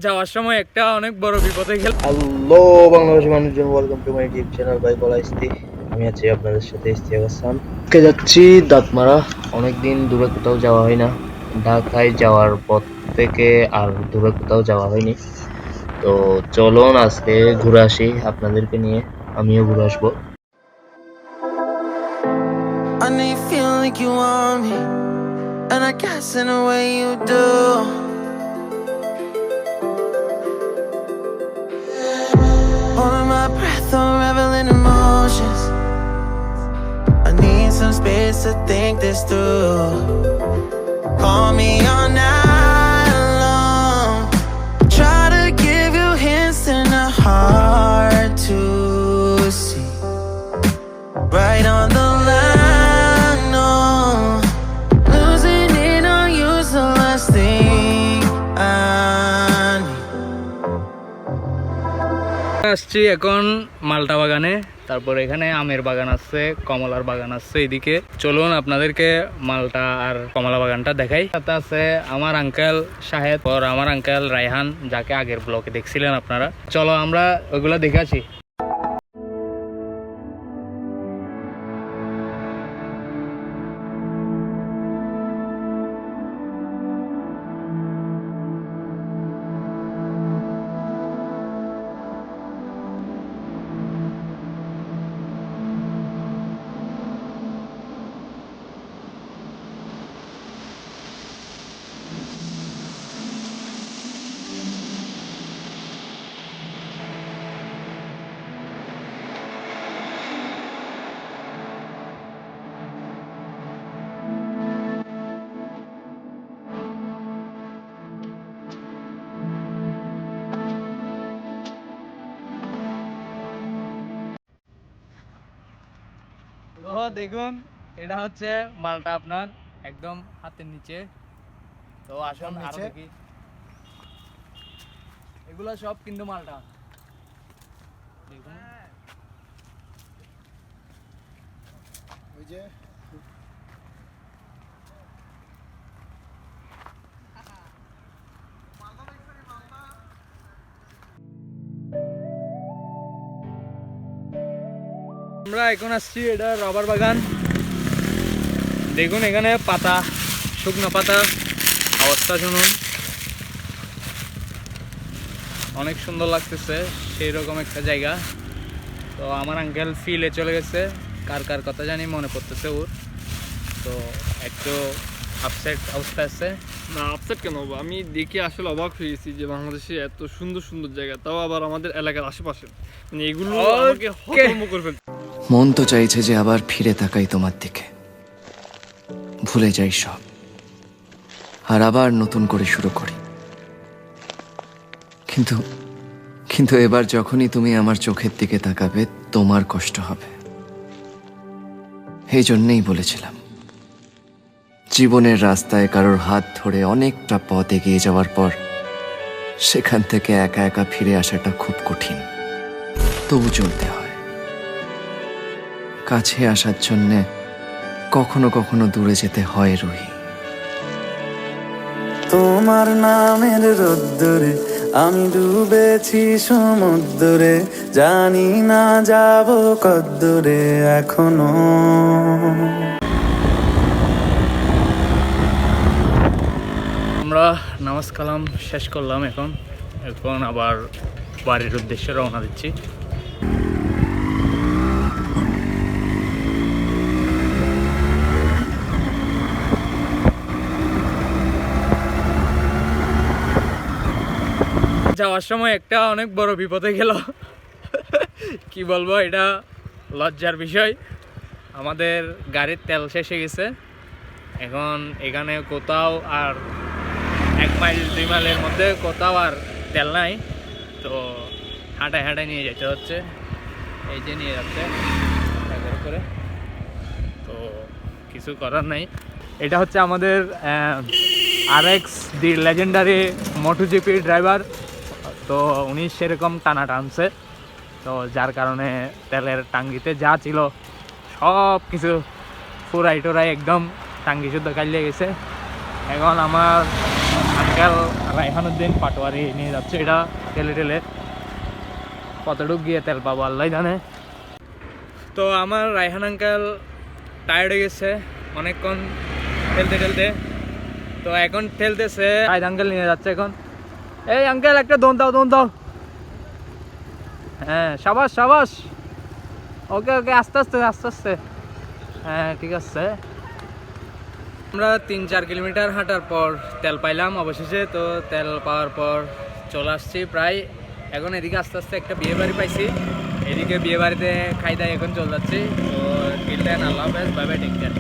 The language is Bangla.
যাওয়ার সময় একটা অনেক বড় বিপদে গেল। হ্যালো বাংলাদেশের মানুষজন, welcome to my YouTube channel বাই বলা ইস্তি। আমি আছি আপনাদের সাথে ইস্তি হাসান। আজকে যাচ্ছি দাঁতমারা। অনেকদিন দূরে কোথাও যাওয়া হয় না। ঢাকায় যাওয়ার পর থেকে আর দূরে কোথাও যাওয়া হয়নি। তো চলুন আজকে ঘুরে আসি আপনাদেরকে নিয়ে। আমিও ঘুরে আসবো। I know you feel like you want me, and I guess in a way you do. Holding my breath, unraveling emotions. I need some space to think this through. Call me all night long. Try to give you hints and a hard to see. Right on the line, no. Losing it on you's the last thing I need. আসছি এখন মালটা বাগানে, তারপর এখানে আমের বাগান আছে, কমলার বাগান আছে। এদিকে চলুন আপনাদেরকে মালটা আর কমলা বাগানটা দেখাই। সাথে আছে আমার আঙ্কেল শাহেদ আর আমার আঙ্কেল রায়হান, যাকে আগের ব্লগে দেখছিলেন আপনারা। চলো আমরা ওইগুলা দেখে আসি। ও দেখুন, এটা হচ্ছে মালটা আপনার একদম হাতের নিচে। তো আসুন আরো দেখি। এগুলো সব কিন্তু মালটা দেখুন। ওই যে আমরা এখন আসছি, এটা রবার বাগান। দেখুন এখানে পাতা, শুকনো পাতা অবস্থা শুনুন, অনেক সুন্দর লাগতেছে, সেই রকম একটা জায়গা। তো আমার আঙ্কেল ফিলে চলে গেছে, কার কার কথা জানি মনে পড়তেছে ওর। তো একটু আপসেট অবস্থা আছে। না, আপসেট কেন হবো? আমি দেখে আসলে অবাক হয়ে গেছি যে বাংলাদেশে এত সুন্দর সুন্দর জায়গা, তাও আবার আমাদের এলাকার আশেপাশে। মানে এগুলো আমাকে হতভম্ব করে ফেলছে। মন তো চাইছে যে আবার ফিরে তাকাই তোমার দিকে, ভুলে যাই সব, আর আবার নতুন করে শুরু করি। কিন্তু কিন্তু এবার যখনই তুমি আমার চোখের দিকে তাকাবে, তোমার কষ্ট হবে। এই জন্যেই বলেছিলাম, জীবনের রাস্তায় কারোর হাত ধরে অনেকটা পথ এগিয়ে যাওয়ার পর সেখান থেকে একা একা ফিরে আসাটা খুব কঠিন, তবু চলতে হয়। কাছে আসার জন্যে কখনো কখনো দূরে যেতে হয় রুহি। তোমার নামের রোদ্দুরে আমি ডুবেছি সমুদ্রে, জানি না যাব কদ্দুরে এখনো। আমরা নামাজ কালাম শেষ করলাম, এখন আবার বাড়ির উদ্দেশ্যে রওনা দিচ্ছি। যাওয়ার সময় একটা অনেক বড় বিপদে গেল। কি বলবো, এটা লজ্জার বিষয়। আমাদের গাড়ির তেল শেষ হয়ে গেছে। এখন এখানে কোথাও আর 1 মাইল 2 মাইলের মধ্যে কোথাও আর তেল নাই। তো হাঁটায় হাঁটায় নিয়ে যেতে হচ্ছে, এই যে নিয়ে যাচ্ছে করে। তো কিছু করার নাই। এটা হচ্ছে আমাদের RX দি লেজেন্ডারি মোটোজিপি ড্রাইভার। তো উনি সেরকম টানা টানছে, তো যার কারণে তেলের টাঙ্গিতে যা ছিল সব কিছু ফুরাই টুরাই একদম টাঙ্গি শুদ্ধ কালিয়ে গেছে। এখন আমার আঙ্কেল রায়হানুদ্দিন পাটোয়ারি নিয়ে যাচ্ছে এটা ঠেলে ঠেলে, কতটুকু গিয়ে তেল পাবো আল্লাহ জানে। তো আমার রায়হান আঙ্কেল টায়ার্ড হয়ে গেছে অনেকক্ষণ ঠেলতে ঠেলতে, তো এখন ঠেলতেছে রায়হান আঙ্কেল নিয়ে যাচ্ছে এখন। এই আঙ্কেল একটা দোন দাও, দোন দাও। হ্যাঁ সাবাস সাবাস, ওকে ওকে, আস্তে আস্তে আস্তে আস্তে, হ্যাঁ ঠিক আছে। আমরা 3-4 কিলোমিটার হাঁটার পর তেল পাইলাম অবশেষে। তো তেল পাওয়ার পর চলে আসছি প্রায় এখন এদিকে আস্তে আস্তে একটা বিয়ে বাড়ি পাইছি, এদিকে বিয়ে বাড়িতে খাই দাই এখন চলে যাচ্ছি। তো টিল দেন, আল্লাহ হাফেজ, বাই বাই, টেক কেয়ার।